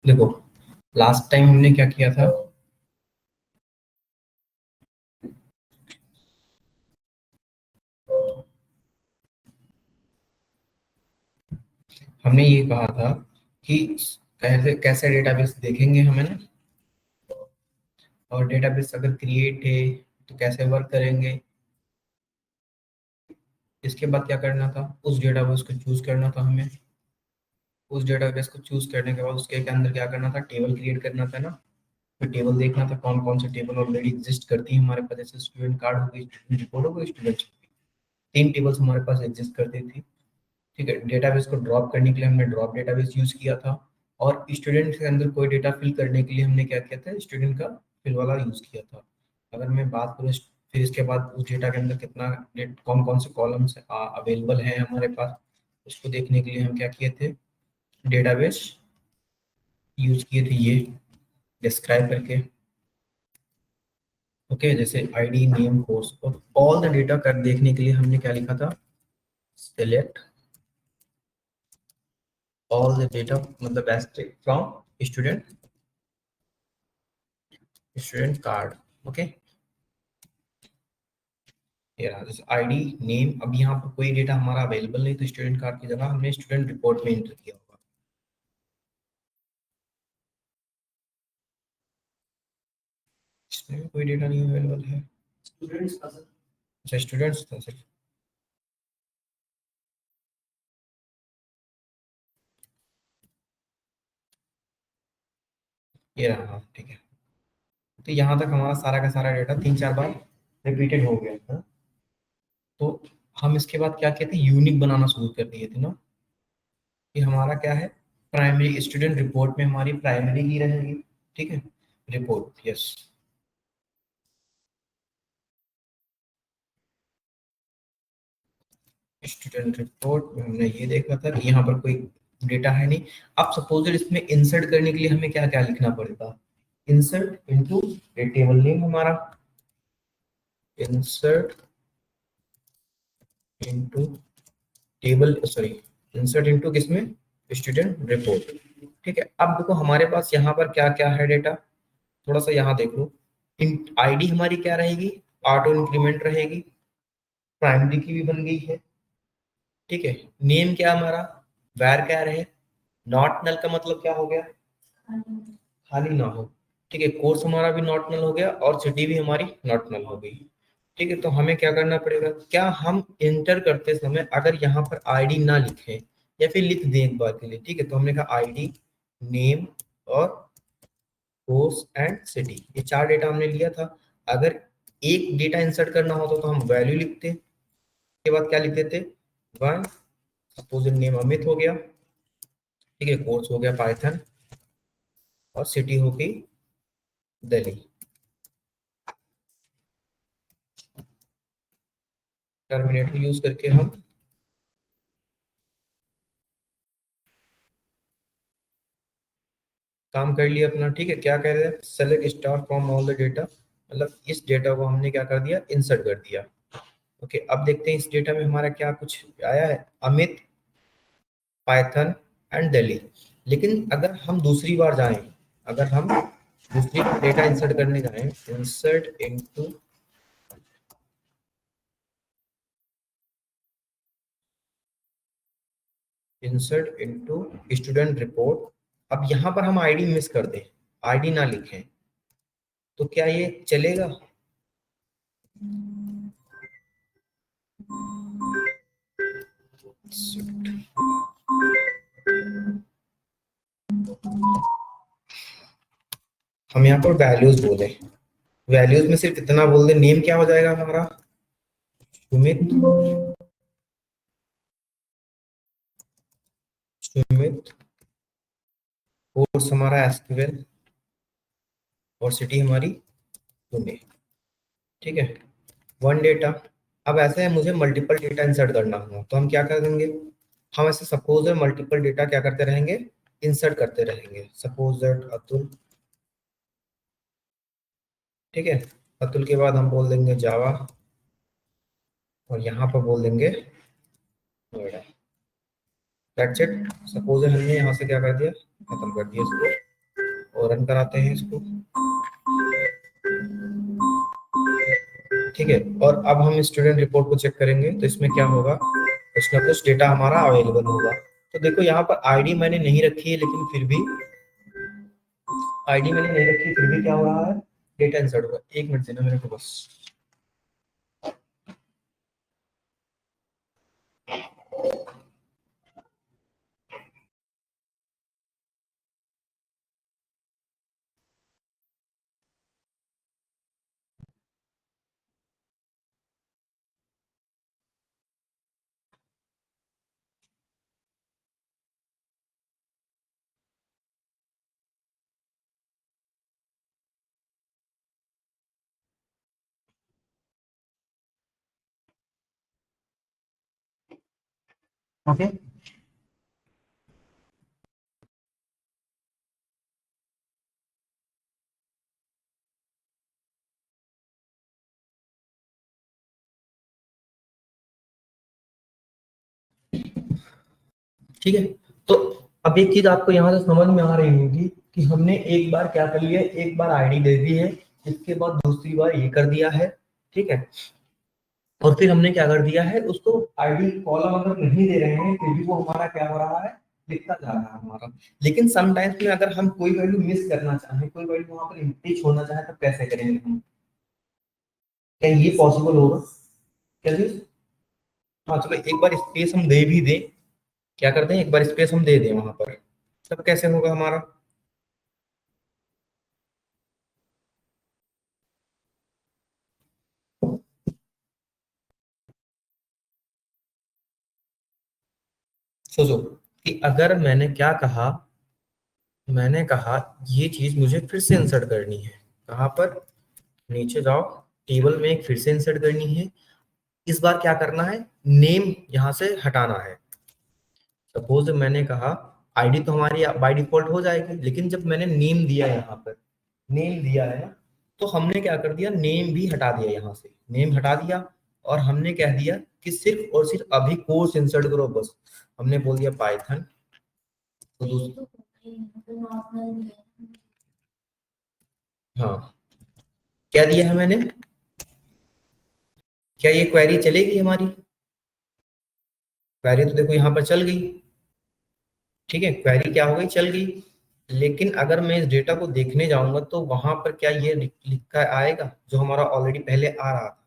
देखो last time हमने क्या किया था, हमने ये कहा था कि कैसे कैसे डेटाबेस देखेंगे हमें ना, और डेटाबेस अगर क्रिएट है तो कैसे वर्क करेंगे। इसके बाद क्या करना था, उस डेटाबेस को चूज करना था हमें। उस डेटाबेस को चूज करने के बाद उसके अंदर क्या करना था, टेबल क्रिएट करना था ना। फिर टेबल देखना था कौन कौन से टेबल ऑलरेडी एग्जिस्ट करती है हमारे पास, जैसे स्टूडेंट कार्ड हो गई, स्टूडेंट रिपोर्ट हो गई, स्टूडेंट। तीन टेबल्स हमारे पास एग्जिस्ट करती थी। ठीक है, डेटाबेस को ड्रॉप करने के लिए हमने ड्रॉप डेटाबेस यूज किया था, और स्टूडेंट के अंदर कोई डेटा फिल करने के लिए हमने क्या किया था, स्टूडेंट का फिल वाला यूज किया था। अगर मैं बात करूँ फिर इसके बाद उस डेटा के अंदर कितना कौन कौन से कॉलम्स अवेलेबल हैं हमारे पास, उसको देखने के लिए हम क्या किए थे, डेटाबेस यूज किए थे ये डिस्क्राइब करके। ओके, जैसे आईडी नेम कोर्स और ऑल द डेटा कर देखने के लिए हमने क्या लिखा था, सेलेक्ट ऑल द डेटा, मतलब asterisk from student student card. Okay, ये रहा जैसे आईडी नेम। अब यहाँ पर कोई डेटा हमारा अवेलेबल नहीं, तो स्टूडेंट कार्ड की जगह हमने स्टूडेंट रिपोर्ट में एंटर किया होगा। इसमें भी कोई डेटा नहीं अवेलेबल है, स्टूडेंट्स का सर। अच्छा, स्टूडेंट्स था सिर्फ। ये रहा, हाँ ठीक है। तो यहाँ तक हमारा सारा का सारा डेटा तीन चार बार रिपीटेड हो गया था। तो हम इसके बाद क्या कहते हैं, यूनिक बनाना शुरू कर दिए थे ना, कि हमारा क्या है, प्राइमरी स्टूडेंट रिपोर्ट में हमारी प्राइमरी की रहेगी। ठीक है, रिपोर्ट, यस। स्टूडेंट रिपोर्ट में हमने ये देखा था कि यहाँ पर कोई डेटा है नहीं। अब सपोज इसमें इंसर्ट करने के लिए हमें क्या क्या लिखना पड़ेगा, इंसर्ट इनटू टेबल नेम हमारा, insert into table, sorry, insert into किसमें, स्टूडेंट रिपोर्ट। ठीक है, अब देखो हमारे पास यहाँ पर क्या क्या है डेटा, थोड़ा सा यहाँ देख लो। आईडी हमारी क्या रहेगी, ऑटो इंक्रीमेंट रहेगी, प्राइमरी की भी बन गई है। ठीक है, नेम क्या हमारा, वैर क्या रहे, नॉट नल का मतलब क्या हो गया, खाली ना हो। ठीक है, कोर्स हमारा भी नॉट नल हो गया, और सिटी भी हमारी नॉट नल हो गई। ठीक है, तो हमें क्या करना पड़ेगा, क्या हम इंटर करते समय अगर यहाँ पर आईडी ना लिखें या फिर लिख दें एक बार के लिए, ठीक है, तो हमने कहा आईडी नेम और कोर्स एंड सिटी, ये चार डेटा हमने लिया था। अगर एक डेटा इंसर्ट करना होता तो हम वैल्यू लिखते, के बाद क्या लिखते थे, वन, सपोज नेम अमित हो गया। ठीक है, कोर्स हो गया पाइथन, और सिटी हो गई दिल्ली। टर्मिनेटर यूज करके हम काम कर लिया अपना। ठीक है, क्या कह रहे हैं, select star from all the data, मतलब इस डेटा को हमने क्या कर दिया, इंसर्ट कर दिया। ओके, अब देखते हैं इस डेटा में हमारा क्या कुछ आया है, अमित, पाइथन एंड दिल्ली। लेकिन अगर हम दूसरी बार जाएं, अगर हम दूसरी डेटा इंसर्ट करने जाएं, insert into, insert into student report, अब यहाँ पर हम आईडी मिस कर दें, आईडी ना लिखें, तो क्या ये चलेगा, हम यहाँ पर वैल्यूज बोले, वैल्यूज में सिर्फ इतना बोल दे, नेम क्या हो जाएगा हमारा, सुमित, सुमित, कोर्स हमारा एसक्यूएल, और सिटी हमारी पुणे। ठीक है, वन डेटा। अब ऐसा है मुझे मल्टीपल डेटा इंसर्ट करना हो, तो हम क्या कर देंगे, हम ऐसे सपोज है मल्टीपल डेटा क्या करते रहेंगे, इंसर्ट करते रहेंगे। सपोज दैट अतुल, ठीक है, अतुल के बाद हम बोल देंगे जावा, और यहाँ पर बोल देंगे नोएडा। That's it. सपोज हमने यहाँ से क्या कर दिया, खत्म कर दिया इसको। और रन कराते हैं इसको। ठीक है, और अब हम स्टूडेंट रिपोर्ट को चेक करेंगे तो इसमें क्या होगा, कुछ ना कुछ डेटा हमारा अवेलेबल होगा। तो देखो यहाँ पर आईडी मैंने नहीं रखी है, लेकिन फिर भी आईडी मैंने नहीं रखी, फिर भी क्या हो रहा है, डेटा इंसर्ट होगा। एक मिनट देना मेरे को बस। ओके, ठीक है। तो अब एक चीज आपको यहाँ से समझ में आ रही होगी कि हमने एक बार क्या कर लिया, एक बार आईडी दे दी है, इसके बाद दूसरी बार ये कर दिया है। ठीक है, और फिर हमने क्या कर दिया है, उसको आईडी कॉलम अगर नहीं दे रहे हैं फिर भी वो हमारा क्या हो रहा है, लिखता जा रहा है हमारा। लेकिन समटाइम्स में अगर हम कोई वैल्यू मिस करना चाहें, कोई वैल्यू वहां पर एम्प्टी छोड़ना चाहें, तो कैसे करेंगे हम, क्या ये पॉसिबल होगा, क्या जी? हाँ चलो, एक बार स्पेस हम दे भी दें, क्या करते हैं, एक बार स्पेस हम दे दें वहां पर, तब कैसे होगा हमारा। सोचो कि अगर मैंने क्या कहा, मैंने कहा ये चीज मुझे फिर से इंसर्ट करनी है, कहाँ पर, नीचे जाओ, टेबल में एक फिर से इंसर्ट करनी है। इस बार क्या करना है, नेम यहां से हटाना है। सपोज मैंने कहा आईडी तो हमारी बाय डिफॉल्ट हो जाएगी, लेकिन जब मैंने नेम दिया यहाँ पर, नेम दिया है ना, तो हमने क्या कर दिया, नेम भी हटा दिया, यहाँ से नेम हटा दिया, और हमने कह दिया कि सिर्फ और सिर्फ अभी कोर्स इंसर्ट करो बस। हमने बोल दिया पाइथन, तो हाँ, क्या दिया है मैंने, क्या ये क्वेरी चलेगी हमारी, क्वेरी तो देखो यहाँ पर चल गई। ठीक है, क्वेरी क्या हो गई, चल गई। लेकिन अगर मैं इस डेटा को देखने जाऊंगा तो वहां पर क्या ये लिखा आएगा जो हमारा ऑलरेडी पहले आ रहा था,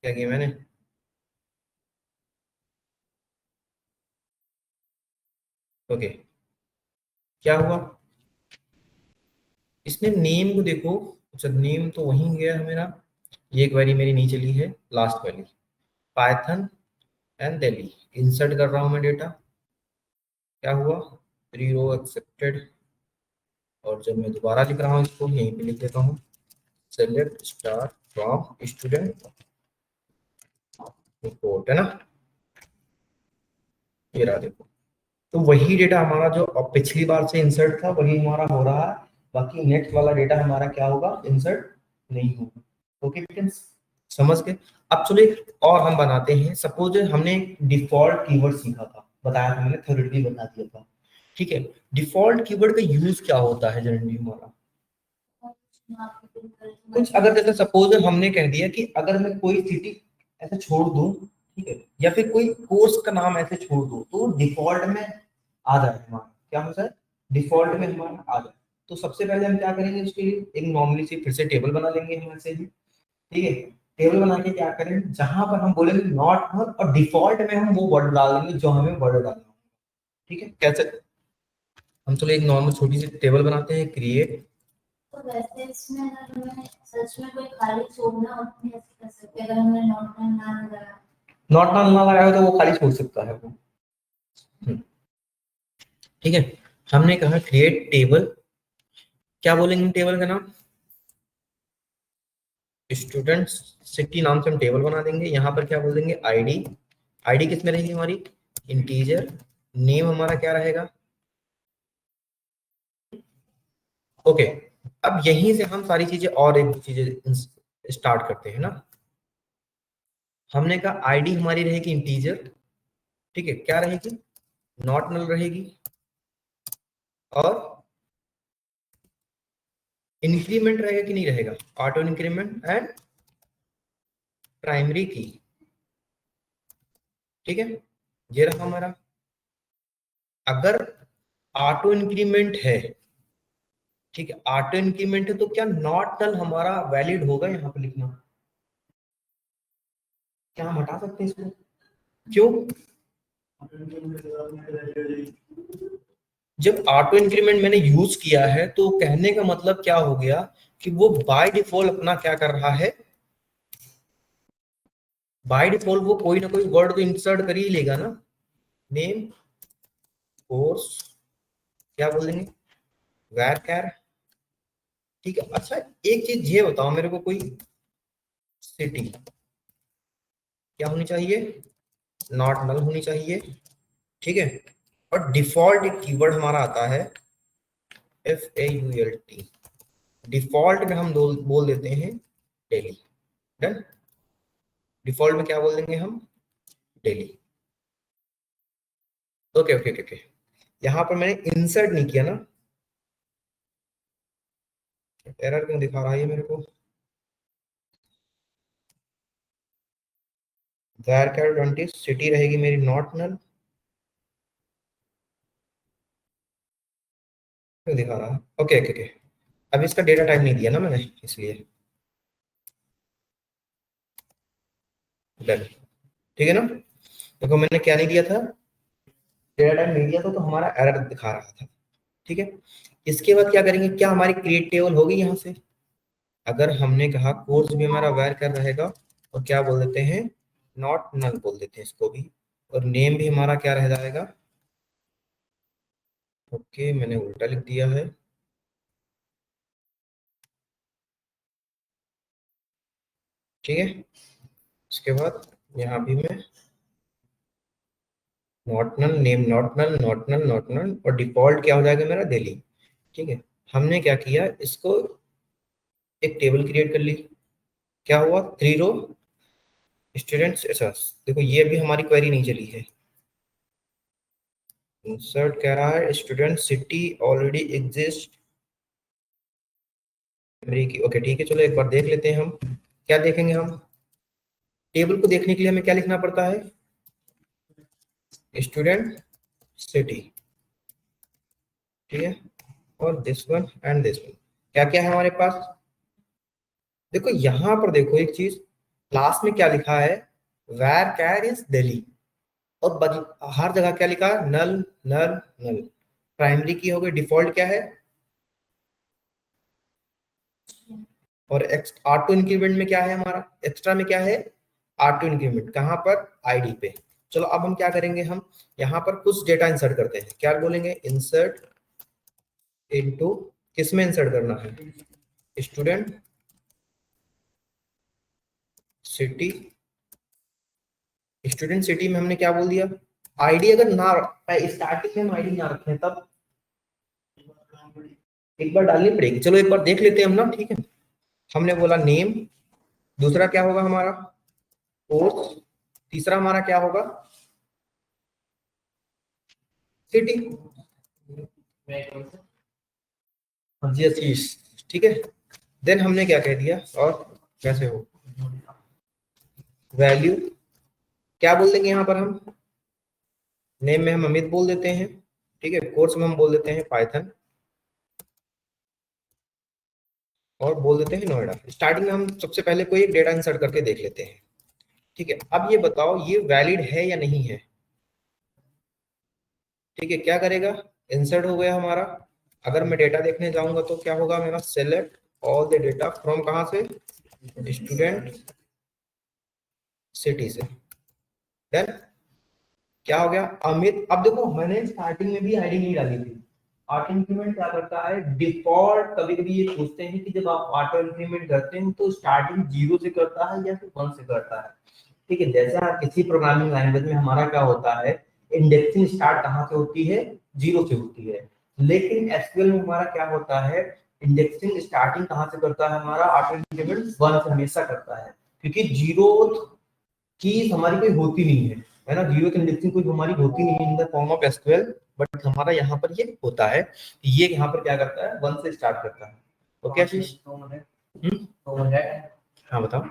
क्या किया मैंने, ओके, क्या हुआ, इसने नेम को देखो, अच्छा नेम तो वहीं गया है मेरा, ये क्वेरी मेरी नहीं चली है, लास्ट वाली, पाइथन एंड दिल्ली, इंसर्ट कर रहा हूं मैं डेटा, क्या हुआ, 3 रो एक्सेप्टेड। और जब मैं दोबारा लिख रहा हूँ इसको, यहीं पे लिख देता हूँ, select star from student report, है ना, ये रहा देखो। तो वही डेटा हमारा जो अब पिछली बार से इंसर्ट था वही हमारा हो रहा है, बाकी नेक्स्ट वाला डेटा हमारा क्या होगा, इंसर्ट नहीं होगा। ओके फ्रेंड्स, समझ गए। अब चलो एक और हम बनाते हैं, सपोज हमने डिफॉल्ट कीवर्ड सीखा था, बताया था मैंने, थ्योरेटिकली बता दिया था। ठीक है, डिफॉल्ट कीवर्ड का यूज क्या होता है जनरली हमारा, कुछ अगर जैसे सपोज हमने कह दिया कि अगर मैं कोई सिटी ऐसे छोड़ दूं, ठीक है, या फिर कोई कोर्स का नाम ऐसे छोड़ दूं, तो डिफॉल्ट में आ जाए हमारा, क्या हो जाए, डिफॉल्ट में हमारा आ जाए। तो सबसे पहले हम क्या करेंगे, उसके लिए एक नॉर्मली सी फिर से टेबल बना लेंगे हम ऐसे ही। ठीक है, टेबल बना के क्या करें, जहां पर हम बोलेंगे नॉट नल, और डिफॉल्ट में हम वो वर्ड डाल देंगे जो हमें वर्ड डालना है। ठीक है, कैसे, हम चलो एक नॉर्मल छोटी सी टेबल बनाते हैं, क्रिएट। तो वैसे इसमें अगर हमें सच में कोई खाली छोड़ना हो तो ऐसे कर सकते हैं, अगर हमने नॉट ना लगाया, नॉट ना लगाया हो तो वो खाली छोड़ सकता है वो। हम्म, ठीक है, हमने कहा क्रिएट टेबल, क्या बोलेंगे टेबल का नाम, स्टूडेंट्स सिटी नाम से हम टेबल बना देंगे। यहाँ पर क्या बोल देंगे, आईडी, आईडी किस में रहेगी हमारी, इंटीजर, नेम हमारा क्या रहेगा, ओके। अब यहीं से हम सारी चीजें और एक दो चीजें स्टार्ट करते हैं ना। हमने कहा आईडी हमारी रहेगी इंटीजर, ठीक है, क्या रहेगी, नॉट नल रहेगी, और इंक्रीमेंट रहेगा कि नहीं रहेगा, ऑटो इंक्रीमेंट एंड प्राइमरी की। ठीक है, ये रहा हमारा। अगर ऑटो इंक्रीमेंट है, ठीक है, ऑटो इंक्रीमेंट है तो क्या नॉट नल हमारा वैलिड होगा यहाँ पे लिखना? क्या हम हटा सकते हैं इसको? क्यों? जब ऑटो इंक्रीमेंट मैंने यूज किया है तो कहने का मतलब क्या हो गया कि वो बाय डिफॉल्ट अपना क्या कर रहा है, बाय डिफॉल्ट वो कोई ना कोई वर्ड तो इंसर्ट कर ही लेगा ना। नेम, कोर्स, क्या बोल देंगे, वैर कैर। ठीक है, अच्छा एक चीज ये बताओ मेरे को, कोई सिटी क्या होनी चाहिए, नॉट नल होनी चाहिए। ठीक है, और डिफॉल्ट एक कीवर्ड हमारा आता है FAULT। डिफॉल्ट में हम बोल देते हैं डेली। डन। डिफॉल्ट में क्या बोल देंगे हम, daily. Okay okay okay okay. यहाँ पर मैंने इंसर्ट नहीं किया ना, एरर क्यों दिखा रहा है ये मेरे को? var 20 सिटी रहेगी मेरी नॉट नल, क्यों दिखा रहा है? Okay okay okay. अब इसका डेटा टाइप नहीं दिया ना मैंने, इसलिए। डन। ठीक है ना, देखो मैंने क्या नहीं दिया था, डेटा टाइप नहीं दिया था तो हमारा एरर दिखा रहा था। ठीक है, इसके बाद क्या करेंगे, क्या हमारी क्रिएट टेबल होगी यहाँ से? अगर हमने कहा कोर्स भी हमारा वैर कर रहेगा, और क्या बोल देते हैं, नॉट नल बोल देते हैं इसको भी, और नेम भी हमारा क्या रह जाएगा? ओके, मैंने उल्टा लिख दिया है। ठीक है, इसके बाद यहाँ भी मैं not null, name not null, not null, not null, और डिफॉल्ट क्या हो जाएगा मेरा, दिल्ली। ठीक है, हमने क्या किया, इसको एक टेबल क्रिएट कर ली। क्या हुआ, 3 रो स्टूडेंट्स। अच्छा देखो, ये भी हमारी क्वेरी नहीं चली है। इंसर्ट कह रहा है स्टूडेंट सिटी ऑलरेडी एग्जिस्ट की। ओके ठीक है, चलो एक बार देख लेते हैं हम। क्या देखेंगे हम, टेबल को देखने के लिए हमें क्या लिखना पड़ता है, स्टूडेंट सिटी। ठीक है, और this one and this one, क्या क्या है हमारे पास? देखो यहाँ पर देखो एक चीज, लास्ट में क्या लिखा है, वेर कैर इज दिल्ली, और हर जगह क्या लिखा है, नल नल नल। प्राइमरी की हो गई, डिफॉल्ट क्या है, और ऑटो इंक्रीमेंट में क्या है हमारा, एक्स्ट्रा में क्या है, ऑटो इंक्रीमेंट कहाँ पर, आईडी पे। चलो अब हम क्या करेंगे, हम यहाँ पर कुछ डेटा इंसर्ट करते हैं। क्या बोलेंगे, इंसर्ट इनटू, किसमें इंसर्ट करना है, स्टूडेंट सिटी। स्टूडेंट सिटी में हमने क्या बोल दिया, आईडी अगर ना स्टार्टिंग में हम आईडी ना रखें तब एक बार डालनी पड़ेगी। चलो एक बार देख लेते हैं हम ना, ठीक है। हमने बोला नेम, दूसरा क्या होगा हमारा, कोर्स, तीसरा हमारा क्या होगा, सिटी। हाँ जी आशीष, ठीक है। देन हमने क्या कह दिया, और कैसे हो, वैल्यू क्या बोल देंगे यहाँ पर हम, नेम में हम अमित बोल देते हैं। ठीक है, कोर्स में हम बोल देते हैं पाइथन, और बोल देते हैं नोएडा। स्टार्टिंग में हम सबसे पहले कोई एक डेटा इंसर्ट करके देख लेते हैं। ठीक है, अब ये बताओ ये वैलिड है या नहीं है। ठीक है, क्या करेगा, इंसर्ट हो गया हमारा। अगर मैं डेटा देखने जाऊंगा तो क्या होगा मेरा, select all the data from, कहाँ से, स्टूडेंट सिटी से। देन क्या हो गया, अमित। अब देखो मैंने स्टार्टिंग में भी आईडी नहीं डाली थी। ऑटो इंक्रीमेंट क्या करता है, डिफॉल्ट कभी कभी ये पूछते हैं कि जब आप ऑटो इंक्रीमेंट करते हैं तो स्टार्टिंग 0 से करता है या फिर 1 से करता है। ठीक है, जैसे किसी प्रोग्रामिंग लैंग्वेज में हमारा क्या होता है, इंडेक्सिंग स्टार्ट कहाँ से होती है, 0 से होती है। लेकिन एसक्यूएल में हमारा क्या होता है, इंडेक्सिंग स्टार्टिंग कहाँ से करता है हमारा, ऑटो इंक्रीमेंट 1 से हमेशा करता है, क्योंकि 0 की हमारी कोई होती नहीं है। है ना। जीरो की इंडेक्सिंग कोई हमारी होती नहीं है in the form of SQL, but हमारा यहाँ पर ये होता है। ये यहाँ पर क्या करता है, 1 से स्टार्ट करता है। ओके आशीष? हाँ बताओ।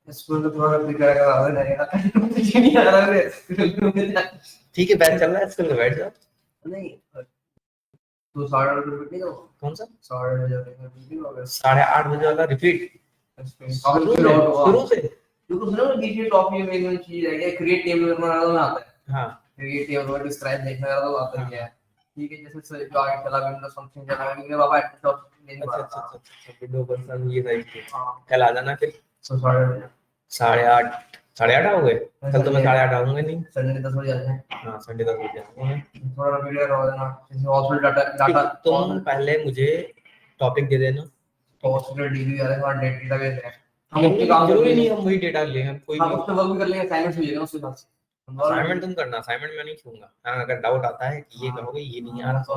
स्कूल में थोड़ा बिगड़ गया नहीं आ रहा है। ठीक है, बैठ चल रहा है, स्कूल में बैठ जाओ। नहीं तो 8:30 बजे नहीं, कौन सा 8:30 बजे रिपीट 8:30 बजे वाला रिपीट? शुरू से तो सुनो ना, बीच टॉपिक में एक चीज है, क्रिएट टेबल बनाना तो आता है। हाँ, क्रिएट टेबल और डिस्क्राइब देखना तो आता ही है। ठीक है, जैसे जो आगे चला विंडोज फंक्शन चला, मेरे पापा एडमिन नहीं अच्छा पा अच्छा रहा। अच्छा, विंडो पर्सन ये साइड पे। हां कल आ जाना फिर। तो 8:30 8:30 हो गए? कल तो मैं 8:30 आऊंगा नहीं। संडे 10 बजे आते हैं। हाँ, संडे 10 बजे आऊंगा मैं। थोड़ा वीडियो करवा देना, जैसे हॉस्पिटल डाटा तुम पहले मुझे टॉपिक दे देना। हॉस्पिटल डीबी वाले हमारा डेटाबेस है, हम उसके काम जरूरी नहीं हम वही डेटा ले, हम कोई हम भी उस पे वर्क भी कर लेंगे, असाइनमेंट्स भी लेंगे उसके साथ। असाइनमेंट तुम करना, असाइनमेंट मैं नहीं छूंगा। हाँ, अगर डाउट आता है कि ये कहोगे ये नहीं आ रहा तो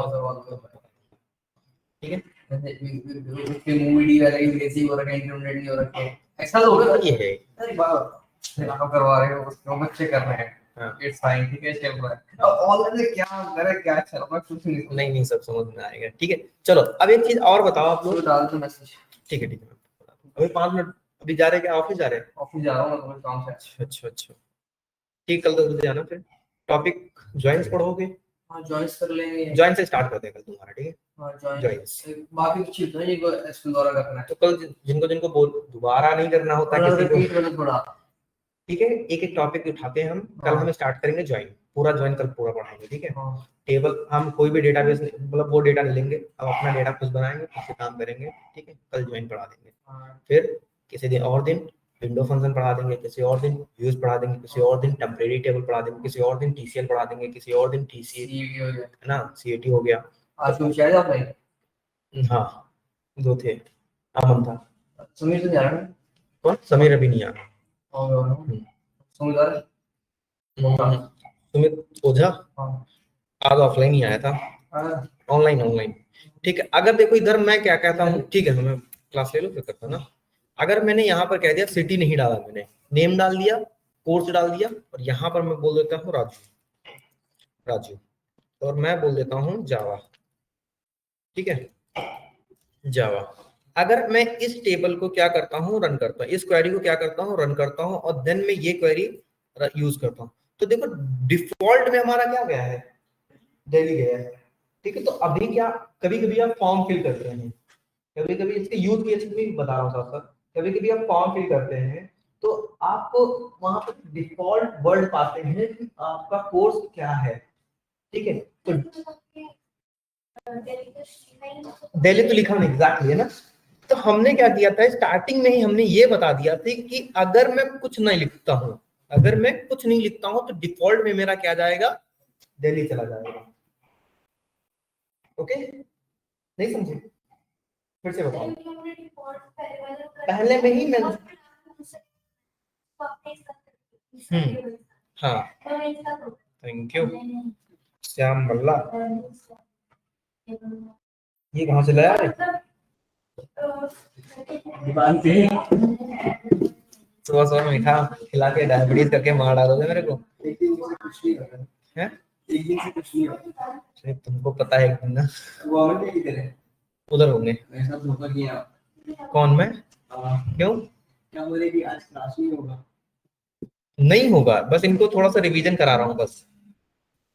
ठीक है। जैसे मूवी डी वाले की बेसिक हो रखा है, इंटरनेट नहीं हो रखा है, ऐसा तो होगा। ये है अरे बात आप करवा रहे हो, उसको बच्चे कर रहे हैं। हाँ, इट्स फाइन, ठीक है, चल रहा है। अब ऑनलाइन में क्या करे, क्या चल रहा है, कुछ नहीं नहीं सब समझ में आएगा। ठीक है, चलो अब एक चीज और बताओ आप लोग। डाल दो मैसेज। ठीक है अभी 5 मिनट। अभी जा रहे क्या, ऑफिस जा रहे हैं? ऑफिस जा रहा हूं मैं, काम से। अच्छा ठीक, कल 10 बजे आना। फिर टॉपिक ज्वाइंस पढ़ोगे? हां, जॉइंस कर लेंगे। ज्वाइन से स्टार्ट करते हैं कल तुम्हारा, ठीक है? हां, ज्वाइंस बाकी कुछ चीज नहीं, को एसक्यूएल द्वारा करना है। तो कल जिनको जिनको बोल दोबारा नहीं करना होता किसी को, थोड़ा ठीक है, एक एक टॉपिक उठाते हैं हम। कल हम स्टार्ट करेंगे ज्वाइन, पूरा ज्वाइन कल पूरा पढ़ाएंगे, ठीक है? टेबल हम कोई भी डेटाबेस मतलब वो डेटा नहीं लेंगे, अब अपना डेटा खुद बनाएंगे, खुद से काम करेंगे, ठीक है? कल ज्वाइन पढ़ा देंगे। फिर किसी दिन और दिन विंडो फंक्शन पढ़ा देंगे, किसी और दिन व्यूज पढ़ा देंगे, किसी और दिन टेम्परेरी टेबल पढ़ा देंगे, किसी और दिन टीसीएल पढ़ा देंगे, किसी और दिन टीसीए है ना, सीएटी हो गया। आज तो शायद आप नहीं। हाँ, 2 थे, अमन था। समीर तो जा रहा है। कौन? समीर अभी नहीं आया। और समीर सुमित ओझा आज ऑफलाइन ही आया था, ऑनलाइन। ठीक है, अगर देखो इधर मैं क्या कहता हूँ, ठीक है मैं क्लास ले लो फिर करता ना। अगर मैंने यहाँ पर कह दिया सिटी नहीं डाला, मैंने नेम डाल दिया, कोर्स डाल दिया, और यहाँ पर मैं बोल देता हूँ राजू, और मैं बोल देता हूँ जावा, ठीक है? जावा। अगर मैं इस टेबल को क्या करता हूँ, रन करता हूँ, इस क्वेरी को क्या करता हूँ, रन करता हूँ, और देन मैं ये क्वेरी यूज करता हूँ, तो देखो डिफॉल्ट में हमारा क्या गया है, दिल्ली गया है, ठीक है? तो अभी क्या, कभी कभी आप फॉर्म फिल करते हैं, कभी कभी इसके यूज केस भी बता रहा हूँ साथ साथ, कभी कभी आप फॉर्म फिल करते हैं तो आप वहां पर डिफॉल्ट वर्ड पाते हैं कि आपका कोर्स क्या है, ठीक है? तो दिल्ली तो लिखा नहीं एग्जैक्टली है ना। तो हमने क्या किया था, स्टार्टिंग में ही हमने ये बता दिया था कि अगर मैं कुछ नहीं लिखता हूं, तो डिफॉल्ट में मेरा क्या जाएगा, दिल्ली चला जाएगा। ओके, नहीं समझे? फिर से बताओ। पहले में ही मैं हाँ, थैंक यू श्याम मल्ला। ये कहाँ से लाया है? दुकान से। सुबह मीठा खिला के डायबिटीज करके मार डालोगे मेरे को, हैं? एक दिन से कुछ नहीं होगा, तुमको पता है एक दिन ना उधर होंगे। ऐसा धोखा किया। कौन? मैं? क्यों? क्या बोले कि आज क्लास नहीं होगा? नहीं होगा, बस इनको थोड़ा सा रिवीजन करा रहा हूँ बस।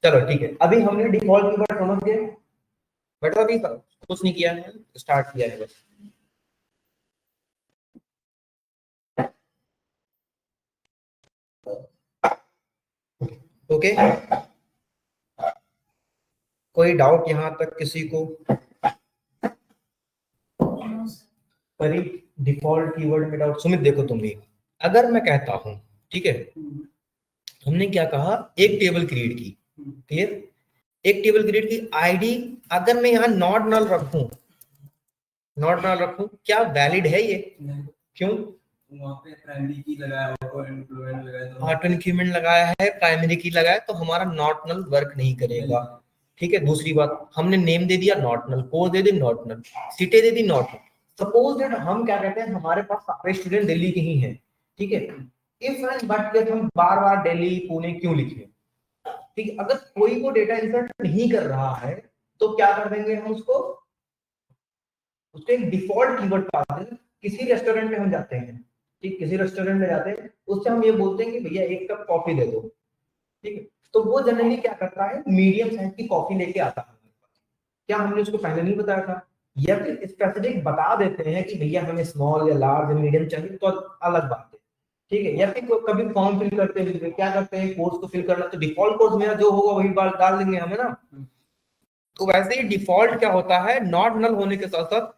चलो ठीक है, अभी हमने डिफॉल्ट कीवर्ड समझ गए, बेटा अभी कुछ नहीं किया है, स्टार्ट किया है बस। ओके, कोई डाउट यहाँ तक किसी को? परी डिफॉल्ट कीवर्ड में डाउट? सुमित देखो तुम भी, अगर मैं कहता हूं, ठीक है, हमने क्या कहा, एक टेबल क्रिएट की, क्लियर? एक टेबल क्रिएट की, आईडी अगर मैं यहाँ नॉट नल रखूं, क्या वैलिड है ये? क्यों? वहाँ पे प्राइमरी की लगाया, ऑटो इंक्रीमेंट लगाया है, प्राइमरी की लगाया, तो हमारा नॉट नल वर्क नहीं करेगा, ठीक है? दूसरी बात, हमने नेम दे दिया नॉट नल, कोर्स दे दी नॉट नल, सीटें दे दी नॉट नल। सपोज दैट हम क्या कहते हैं, हमारे पास सारे स्टूडेंट दिल्ली के ही हैं, ठीक है? इफ एंड बट के हम बार बार दिल्ली पुणे क्यों लिखें? ठीक है, अगर कोई वो डेटा इंसर्ट नहीं कर रहा है तो क्या कर देंगे हम उसको एक डिफॉल्ट कीवर्ड पास देंगे। किसी रेस्टोरेंट में हम जाते हैं, ठीक, किसी रेस्टोरेंट में जाते हैं, उससे हम ये बोलते हैं कि भैया एक कप कॉफी दे दो, ठीक है, तो वो जनरली क्या करता है, मीडियम साइज की कॉफी लेके आता है। क्या हमने उसको पहले नहीं बताया था? या फिर स्पेसिफिक बता देते हैं कि भैया हमें स्मॉल या लार्ज या मीडियम चाहिए तो अलग बात है, ठीक है। या फिर कभी फॉर्म फिल करते हैं, क्या करते हैं, कोर्स को फिल करना, तो डिफॉल्ट कोर्स मेरा जो होगा वही डाल देंगे हमें ना। तो वैसे ही डिफॉल्ट क्या होता है, नॉट नल होने के साथ साथ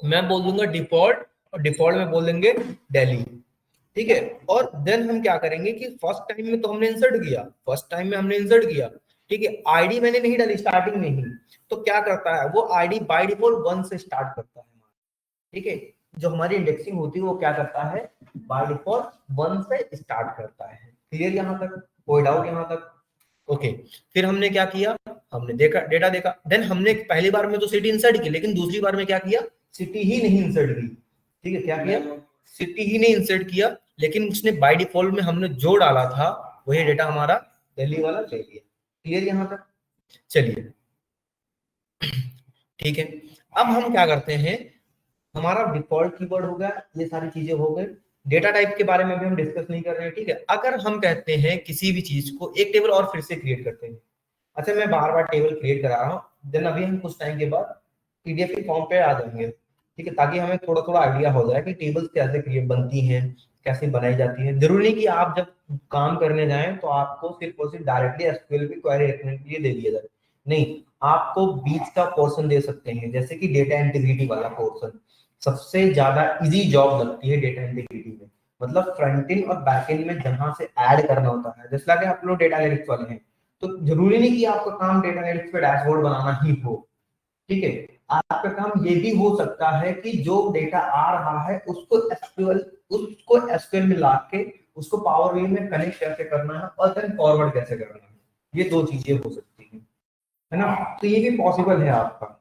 मैं बोल दूंगा डिफॉल्ट, और डिफॉल्ट में बोल देंगे दिल्ली, ठीक है। और देन हम क्या करेंगे कि फर्स्ट टाइम में तो हमने इंसर्ट किया, फर्स्ट टाइम में हमने इंसर्ट किया, ठीक है, आईडी मैंने नहीं डाली स्टार्टिंग में ही, तो क्या करता है वो आईडी बाय डिफॉल्ट 1 से स्टार्ट करता है, ठीक है। जो हमारी इंडेक्सिंग होती है वो क्या करता है, बाय डिफॉल्ट 1 से स्टार्ट करता है। क्लियर यहाँ तक? कोई डाउट यहाँ तक? ओके। फिर हमने क्या किया, हमने देखा डेटा देखा, देन हमने पहली बार में तो सिटी इंसर्ट की, लेकिन दूसरी बार में क्या किया, सिटी ही नहीं इंसर्ट की, ठीक है। क्या किया, सिटी ही नहीं इंसर्ट किया, लेकिन उसने बाय डिफॉल्ट में हमने जो डाला था वही डेटा हमारा दिल्ली वाला ले लिया। क्लियर यहाँ तक? चलिए ठीक है। अब हम क्या करते हैं, हमारा डिफॉल्ट कीवर्ड हो गया, ये सारी चीजें हो गई, डेटा टाइप के बारे में भी हम डिस्कस नहीं कर रहे हैं, ठीक है। अगर हम कहते हैं किसी भी चीज को, एक टेबल और फिर से क्रिएट करते हैं, अच्छा मैं बार बार टेबल क्रिएट करा रहा हूँ, देन अभी हम कुछ टाइम के बाद पीडीएफ के फॉर्म पे आ जाएंगे, ठीक है, ताकि हमें थोड़ा थोड़ा आइडिया हो जाए कि टेबल्स कैसे क्रिएट बनती हैं, कैसे बनाई जाती है। जरूरी नहीं कि आप जब काम करने जाएं तो आपको सिर्फ और सिर्फ डायरेक्टली एसक्यूएल की क्वेरी रखने के लिए दे दिया जाए, नहीं, आपको बीच का पोर्शन दे सकते हैं, जैसे कि डेटा इंटीग्रिटी वाला पोर्शन सबसे ज्यादा इजी जॉब लगती है डेटा इंटीग्रिटी में, मतलब फ्रंट एंड और बैक एंड में जहां से ऐड करना होता है, जैसे कि आप लोग डेटा एनालिटिक्स वाले हैं, तो जरूरी नहीं कि आपका काम डेटा एनालिटिक्स पे डैशबोर्ड बनाना ही हो, ठीक है। आपका काम ये भी हो सकता है कि जो डेटा आ रहा है उसको एसक्यूएल में ला के उसको पावर बीआई में कनेक्ट कैसे करना है और देन फॉरवर्ड कैसे करना है, ये दो चीजें हो सकती है ना, तो ये भी पॉसिबल है आपका।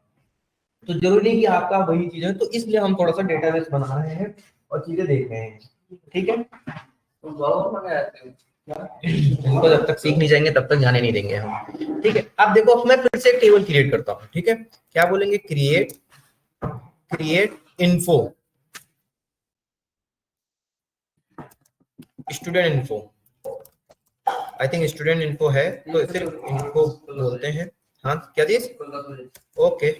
तो जरूरी नहीं कि आपका वही चीज है, तो इसलिए हम थोड़ा सा डेटाबेस बना रहे हैं और चीजें देख रहे हैं, ठीक है। तो बहुत मजा आते हैं इनको जब तक सीख नहीं जाएंगे तब तक जाने नहीं देंगे हम, ठीक है। अब देखो, अब मैं फिर से एक टेबल क्रिएट करता हूँ, ठीक है, क्या बोलेंगे, create info, student info, I think student info है, तो सिर्फ इन्फो बोलते हैं। हाँ क्या चीज, ओके।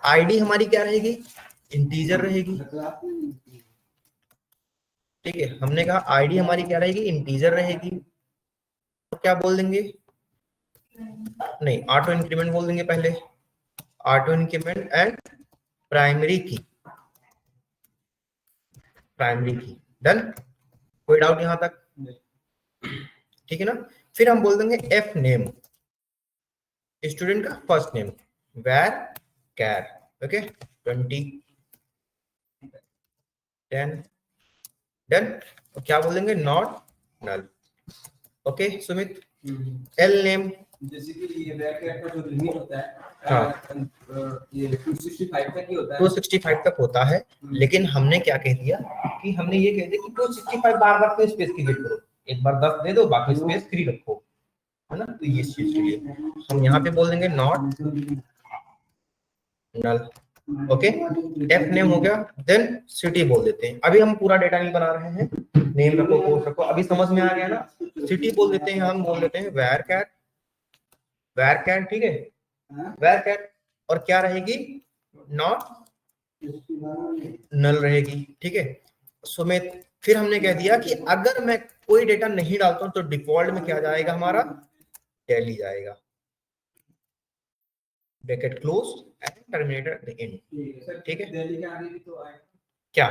आईडी हमारी क्या रहेगी, इंटीजर रहेगी, ठीक है, हमने कहा आईडी हमारी क्या रहेगी, इंटीजर रहेगी। तो क्या बोल देंगे, नहीं ऑटो इंक्रीमेंट बोल देंगे पहले, auto increment and primary key, done. कोई डाउट यहां तक? ठीक है ना। फिर हम बोल देंगे एफ नेम, स्टूडेंट का first name, varchar, okay 20 10 done. और क्या बोल देंगे, not null, okay Sumit. L name, जैसे कि ये बैक एंड का जो लिमिट होता है, हाँ ये 265 तक ही होता है, 265 तक होता है, लेकिन हमने क्या कह दिया कि हमने ये कह दिया कि 265 बार बार क्यों स्पेस क्रिएट करो, एक बार 10 दे दो, बाकी स्पेस फ्री रखो, है ना। तो ये चीज के लिए हम यहाँ पे बोल देंगे not null, okay. F name हो गया, देन सिटी बोल देते हैं, अभी हम पूरा डेटा नहीं बना रहे हैं, नेम रखो कोर्स रखो, अभी समझ में आ गया ना। सिटी बोल देते हैं, हम बोल देते हैं वेर कैट, ठीक है, वेर कैट, और क्या रहेगी, नॉट नल रहेगी, ठीक है सुमित। फिर हमने कह दिया कि अगर मैं कोई डेटा नहीं डालता हूं तो डिफॉल्ट में क्या जाएगा हमारा, दिल्ली जाएगा, bracket close and terminator the end, ठीक है। दिल्ली के आगे भी तो आएगा क्या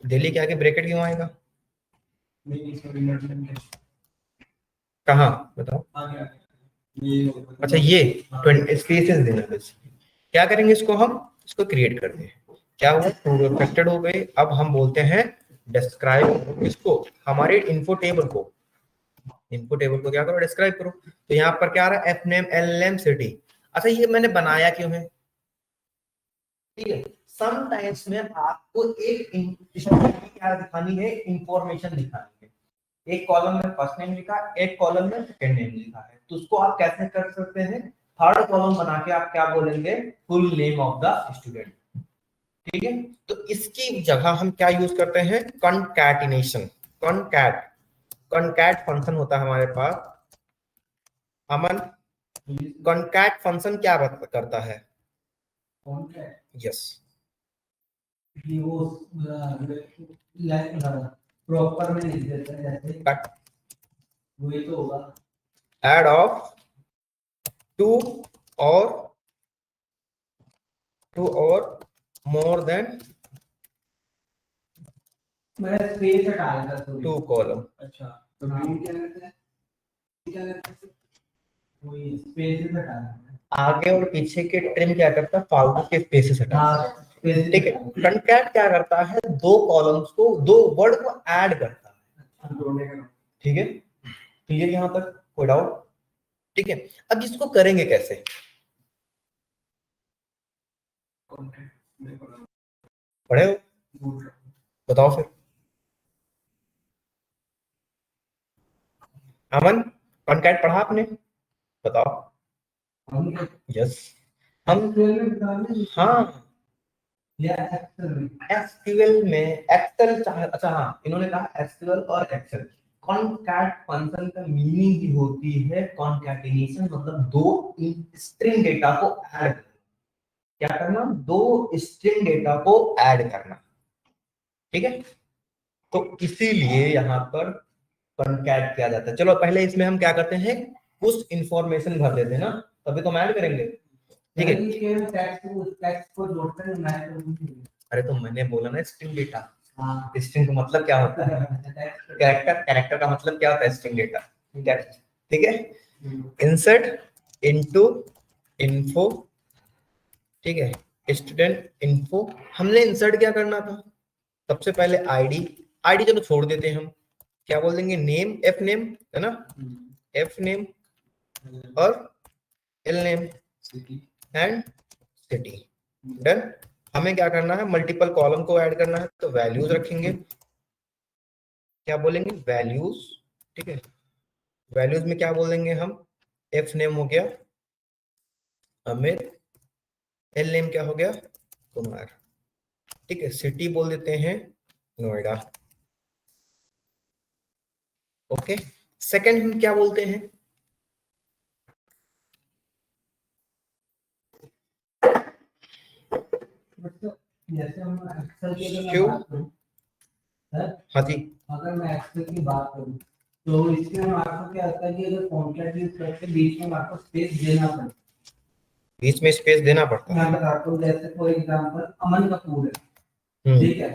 दिल्ली के आगे ब्रैकेट क्यों आएगा, कहाँ बताओ, अच्छा ये स्पेसेस देना, क्या करेंगे इसको, हम इसको क्रिएट कर दें, क्या हुआ, अफेक्टेड हो गए। अब हम बोलते हैं डिस्क्राइब इसको, हमारे इन्फो टेबल को क्या करो, डिस्क्राइब करो। तो यहाँ पर क्या आ रहा है, F name, L name, city. अच्छा ये मैंने बनाया क्यों है, ठीक है, समटाइम्स में आपको एक क्या दिखानी है, इंफॉर्मेशन दिखानी है। एक कॉलम में फर्स्ट नेम लिखा, एक कॉलम में सेकंड नेम लिखा है, तो उसको आप कैसे कर सकते हैं, थर्ड कॉलम बना के आप क्या बोलेंगे, full name of the student. ठीक है, तो इसकी जगह हम क्या यूज करते हैं, कॉन्कैटिनेशन। कॉन्कैट फंक्शन होता है हमारे पास। अमन, कॉन्कैट फंक्शन क्या करता है? यस, प्रॉपर में लिख देता है जैसे वही तो होगा, एड ऑफ टू और मोर देन मैं स्पेस हटा देता हूं, टू कॉलम। अच्छा तो ग्रीन क्या करते हैं, वही स्पेस हटा देता है, आगे और पीछे के ट्रिम क्या करता है, फालतू के स्पेसेस हटा। ठीक है, कॉन्कैट क्या करता है, दो कॉलम्स को, दो वर्ड को ऐड करता है। ठीक है, क्लियर यहां तक, कोई डाउट? ठीक है, अब इसको करेंगे कैसे, पढ़े हो, बताओ फिर। अमन, कॉन्कैट पढ़ा आपने, बताओ। यस, हम हाँ एसक्यूएल में एक्सेल, अच्छा हाँ, इन्होंने कहा एसक्यूएल और एक्सेल। कॉन्कैट फंक्शन का मीनिंग ही होती है कॉन्कैटिनेशन, मतलब दो स्ट्रिंग डेटा को ऐड करना। क्या करना, दो स्ट्रिंग डेटा को ऐड करना। ठीक है, तो इसीलिए यहाँ पर कॉन्कैट किया जाता है। चलो पहले इसमें हम क्या करते हैं, कुछ इंफॉर्मेशन भर देते हैं ना, तभी तो हम ऐड करेंगे। ठीक है, अरे तो मैंने बोला ना स्ट्रिंग डेटा, स्ट्रिंग का मतलब क्या होता है, कैरेक्टर का मतलब क्या होता है, स्ट्रिंग डेटा। ठीक है, इंसर्ट इनटू इन्फो। ठीक है, स्टूडेंट इन्फो, हमने इंसर्ट क्या करना था, सबसे पहले आईडी चलो छोड़ देते हैं हम, क्या बोल देंगे, नेम, एफ नेम है ना, एफ नेम और L name and city. Done. हमें क्या करना है, मल्टीपल कॉलम को ऐड करना है, तो वैल्यूज रखेंगे, क्या बोलेंगे, वैल्यूज। ठीक है, वैल्यूज में क्या बोलेंगे हम, एफ नेम हो गया अमित, एल नेम क्या हो गया, कुमार। ठीक है, सिटी बोल देते हैं नोएडा। ओके, सेकंड हम क्या बोलते हैं, जैसे हम एक्सेल की अगर क्यों? मैं बात करूं, हाँ जी, अगर मैं एक्सेल की बात करूं तो इसमें हमारे को क्या होता है कि अगर कॉन्टैक्ट यूज करते हैं बीच में हमारे को स्पेस देना पड़ता है, बीच में स्पेस देना पड़ता है। मैं बताता हूं, जैसे फॉर एग्जांपल अमन कपूर है, ठीक है,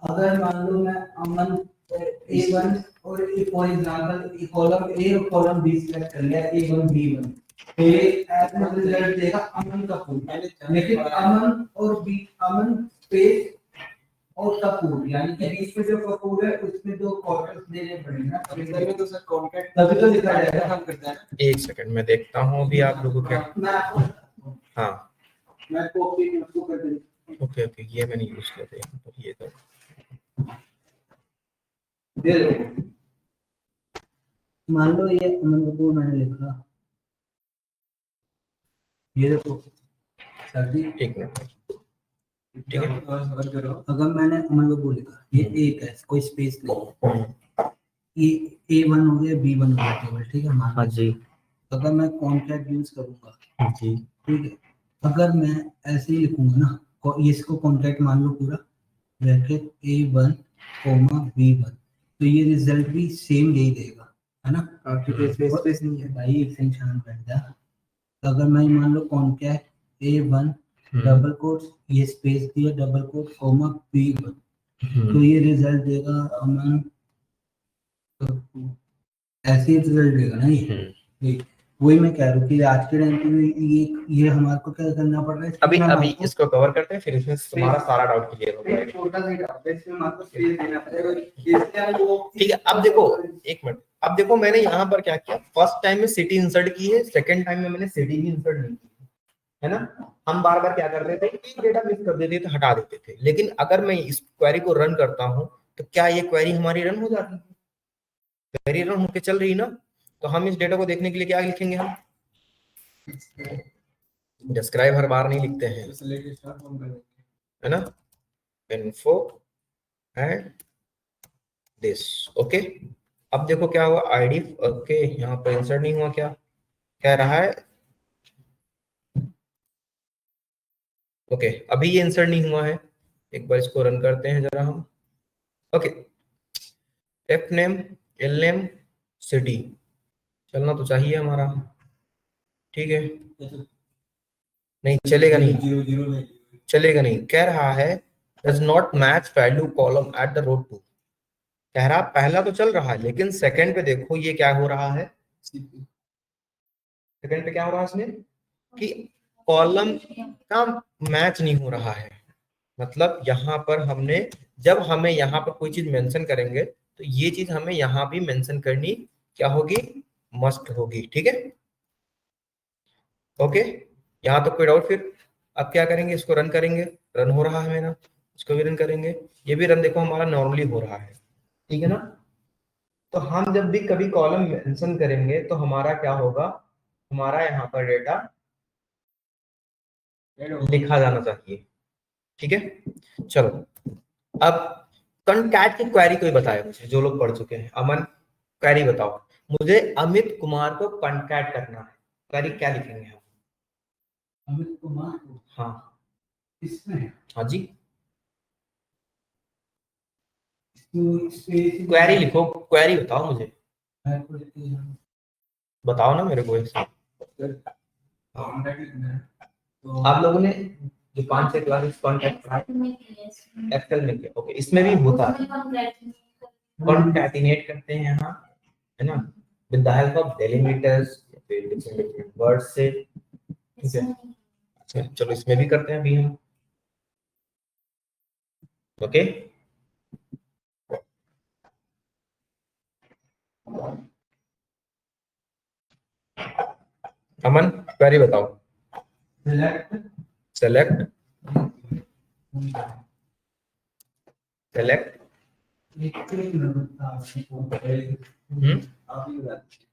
अगर मान लो मैं अमन A1 और फॉर एग्जांपल कॉलम ए और कॉलम बी सिलेक्ट कर लिया, A1 B1, तो ये ऐसा रिजल्ट देगा अमन कपूर, लेकिन अमन और बी, अमन स्पेस और कपूर, यानी कि बीच में जो कपूर है उसमें दो क्वार्टर्स देने पड़ेंगे ना, तभी में तो सर कॉन्टैक्ट तभी तो लिखा जाएगा, हम करते हैं। एक सेकंड मैं देखता हूँ अभी आप लोगों क्या, हाँ मैं कॉपी उसको कर दूं, ओके ओके, ये मैंने यूज किया था यहाँ पर, ये तो दे दो, मान लो ये अमन कपूर मैंने लिखा, ये देखो सर जी, एक मिनट, ठीक है, अगर मैंने अमन कपूर लिखा, ये एक है, कोई स्पेस नहीं, ये A1 हो गया, B1 हो गया टेबल, ठीक है, हाँ जी। अगर मैं कॉन्टैक्ट यूज करूंगा जी, ठीक है, अगर मैं ऐसे ही लिखूंगा ना, इसको कॉन्टैक्ट मान लो पूरा, ब्रैकेट A1 B1, तो ये रिजल्ट भी सेम यही देगा, है ना, क्योंकि स्पेस नहीं है भाई, एक सेंशन बैठ जा। तो अगर मैं मान लो कॉन्टैक्ट A1 डबल कोट्स, ये स्पेस दिया, डबल कोट B1, तो ये रिजल्ट देगा अमन, तो ऐसे ही रिजल्ट देगा ना ये, वही मैं कह रहा हूँ कि आज के टाइम पे ये हमारे को क्या करना पड़ रहा है, अभी इसको कवर करते हैं, फिर इसमें तुम्हारा सारा डाउट क्लियर हो जाएगा। छोटा सा डाउट है, इसमें हमारे को स्पेस देना पड़ेगा, इसलिए वो ठीक है, अब देखो एक मिनट, अब देखो मैंने यहाँ पर क्या किया, फर्स्ट टाइम में सिटी इंसर्ट की है, सेकंड टाइम में मैंने सिटी भी इंसर्ट नहीं की है ना। हम बार बार क्या करते थे, एक डेटा मिस कर देते थे, हटा देते थे। लेकिन अगर मैं इस क्वेरी को रन करता हूं तो क्या ये क्वेरी हमारी रन हो जाती है? क्वेरी रन होकर चल रही ना। तो हम इस डेटा को देखने के लिए क्या लिखेंगे, हम डिस्क्राइब हर बार नहीं लिखते हैं, है ना। Info and this, okay. अब देखो क्या हुआ, आईडी, ओके, यहाँ पर इंसर्ट नहीं हुआ, क्या कह रहा है, ओके, अभी ये इंसर्ट नहीं हुआ है। एक बार इसको रन करते हैं जरा हम, okay. F name, L name, city चलना तो चाहिए हमारा, ठीक है। नहीं चलेगा, नहीं चलेगा, नहीं कह रहा है does not match value column at the row 2। कह रहा पहला तो चल रहा है, लेकिन सेकंड पे देखो ये क्या हो रहा है, सेकंड पे क्या हो रहा है इसमें कि कॉलम का मैच नहीं हो रहा है। मतलब यहाँ पर हमने, जब हमें यहाँ पर कोई चीज मेंशन करेंगे तो ये चीज हमें यहाँ भी मेंशन करनी क्या होगी, मस्ट होगी, ठीक है, ओके। यहाँ तो कोई डाउट फिर। अब क्या करेंगे, इसको रन करेंगे, रन हो रहा है मेरा, इसको भी रन करेंगे, ये भी रन देखो हमारा नॉर्मली हो रहा है, ठीक है ना। तो हम जब भी कभी कॉलम मेंशन करेंगे तो हमारा क्या होगा, हमारा यहाँ पर डेटा लिखा जाना चाहिए, ठीक है। चलो अब कॉन्कैट की क्वेरी कोई बताए मुझे, जो लोग पढ़ चुके हैं, अमन क्वेरी बताओ मुझे, अमित कुमार को कॉन्कैट करना है, क्वेरी क्या लिखेंगे हम? अमित कुमार को, हाँ इसमें, हाँ जी, क्वेरी क्वेरी लिखो, क्वेरी बताओ मुझे, बताओ ना मेरे को एक। आप लोगों ने जो 5-6 क्लासेस कॉन्टैक्ट एक्सेल में किया, ओके, इसमें भी होता है, कॉन्कैटिनेट करते हैं यहाँ, है ना, with the help of delimiters, फिर डिफरेंट वर्ड्स से, ठीक है। अच्छा चलो इसमें भी करते हैं अभी हम, ओके। अमन क्वेरी बताओ, सेलेक्ट सेलेक्ट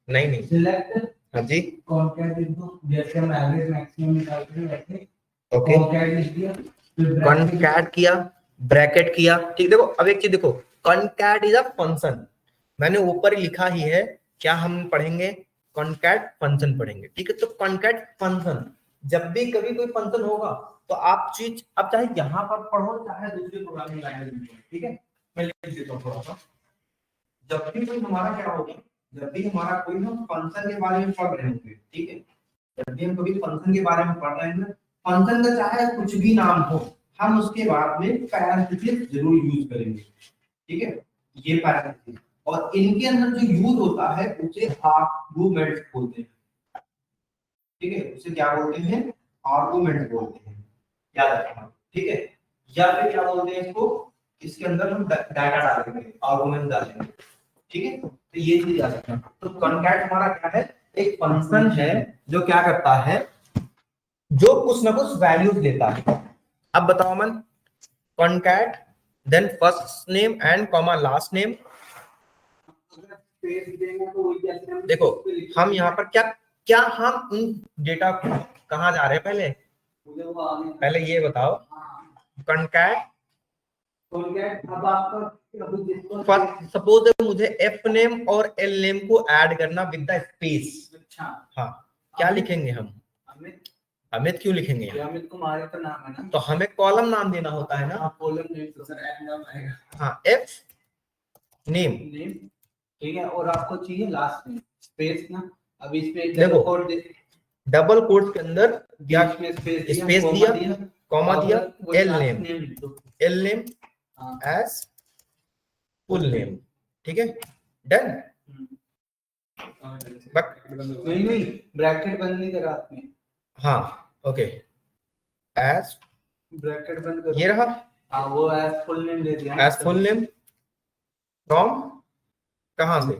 नहीं नहीं, सिलेक्ट, हाँ जी, कॉन्कैट इनटू, जैसे हम एवरेज मैक्सिमम निकालते हैं वैसे ओके, कॉन्कैट लिख दिया, फिर कॉन्कैट किया, ब्रैकेट किया, ठीक। देखो अब एक चीज देखो, कॉन्कैट इज अ फंक्शन, मैंने ऊपर ही लिखा ही है, क्या हम पढ़ेंगे, कॉन्कैट फंक्शन पढ़ेंगे, ठीक है। तो कॉन्कैट फंक्शन, जब भी कभी कोई फंक्शन होगा तो आप चीज, अब चाहे यहाँ पर पढ़ो चाहे दूसरी प्रोग्रामिंग लैंग्वेज में, ठीक है। मैं लिख देता हूँ थोड़ा सा, जब भी कोई हमारा क्या होगा, जब भी हमारा कोई हम फंक्शन के बारे में पढ़ रहे होंगे, ठीक है, जब भी हम कभी फंक्शन के बारे में पढ़ रहे हैं, फंक्शन का चाहे कुछ भी नाम हो, हम उसके बाद में पैरेंथेसिस जरूर यूज करेंगे, ठीक है। ये पैरेंथेसिस, और इनके अंदर जो यूज होता है उसे आर्गुमेंट बोलते हैं, ठीक है, उसे क्या बोलते हैं, आर्गुमेंट बोलते हैं, याद रखना, ठीक है। या फिर क्या बोलते हैं इसको, इसके अंदर हम डाटा डालेंगे, आर्गुमेंट डालेंगे, ठीक है। तो ये चीज याद रखना। तो कॉन्कैट हमारा क्या है, एक फंक्शन है जो क्या करता है, जो कुछ ना कुछ वैल्यूज लेता है। अब बताओ मन, concat then first name and comma last name, देखो हम यहाँ पर क्या क्या हम इन डेटा को कहाँ जा रहे हैं, पहले ये बताओ, कॉन्कैट अब आपका फर्स्ट, सपोज मुझे एफ नेम और एल नेम को ऐड करना विद द स्पेस, अच्छा, हाँ क्या लिखेंगे हम, अमित, अमित क्यों लिखेंगे यहाँ? अमित कुमार का नाम है ना, तो हमें कॉलम नाम देना होता है ना, कॉलम नेम तो सर एफ नाम आएगा, हाँ एफ नेम, नेम, ठीक है। और आपको चाहिए लास्ट नेम, स्पेस ना, अब इसमें देखो कोड डबल कोट्स के अंदर क्या में स्पेस दिया, कॉमा दिया, L name, L name as full name, ठीक है, डन। नहीं ब्रैकेट बंद नहीं करा आपने, हाँ ओके, एज ब्रैकेट बंद करो, ये रहा, हाँ वो एज फुल नेम दे दिया, एज फुल नेम फ्रॉम, कहाँ से,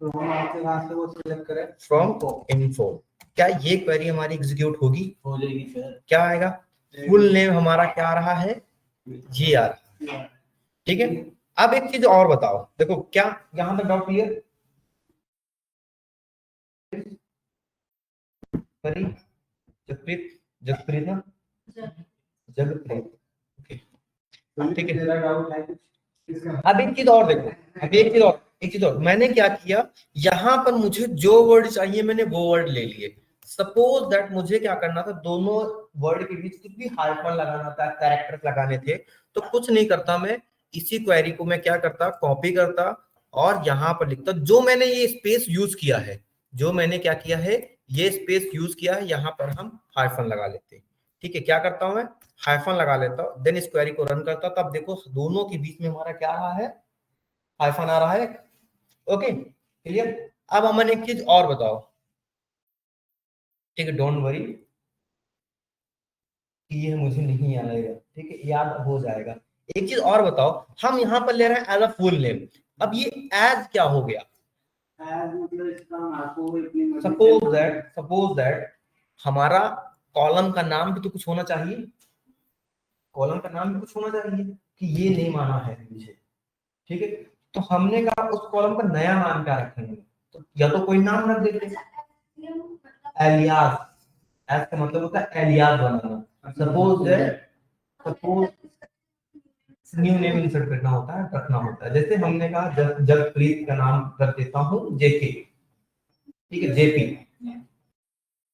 तो हम आपसे कहाँ से वो सिलेक्ट करें, फ्रॉम इन्फो, क्या ये क्वेरी हमारी एग्जीक्यूट होगी? हो जाएगी सर। क्या आएगा? फुल नेम हमारा क्या आ रहा है? ये आ रहा है। ठीक है, अब एक चीज और बताओ, देखो क्या यहां तक डाउट क्लियर? जगप्रीत, जगप्रीत ना, जगप्रीत, ठीक है। अब एक चीज और देखो, अब एक चीज और मैंने क्या किया, यहां पर मुझे जो वर्ड चाहिए मैंने वो वर्ड ले लिए। सपोज दैट मुझे क्या करना था, दोनों वर्ड के बीच कुछ भी हाइफन लगाना था, कैरेक्टर्स लगाने थे, तो कुछ नहीं करता, मैं इसी क्वेरी को मैं क्या करता, कॉपी करता और यहां पर लिखता, जो मैंने ये स्पेस यूज किया है, जो मैंने क्या किया है, ये स्पेस यूज किया है, यहां पर हम हाइफन लगा लेते। ठीक है, क्या करता हूं मैं, हाइफन लगा लेता हूं, देन इस क्वेरी को रन करता, तब देखो दोनों के बीच में हमारा क्या आ रहा है, हाइफन आ रहा है। Okay clear. अब अमन एक चीज और बताओ, ठीक है, डोंट वरी कि ये मुझे नहीं आएगा, ठीक है, याद हो जाएगा। एक चीज और बताओ, हम यहां पर ले रहे हैं एज अ फुल नेम, अब ये एज क्या हो गया? सपोज दैट हमारा कॉलम का नाम भी तो कुछ होना चाहिए, कॉलम का नाम भी कुछ होना चाहिए कि ये नेम आना है मुझे। ठीक है, तो हमने कहा उस कॉलम का नया नाम क्या रखेंगे, तो या तो कोई नाम रख देते, एलियास, एज का मतलब होता है एलियास बनाना। सपोज न्यू नेम इंसर्ट करना होता है, रखना होता है, जैसे हमने कहा जगप्रीत का नाम रख देता हूँ जेके, ठीक है, जेपी,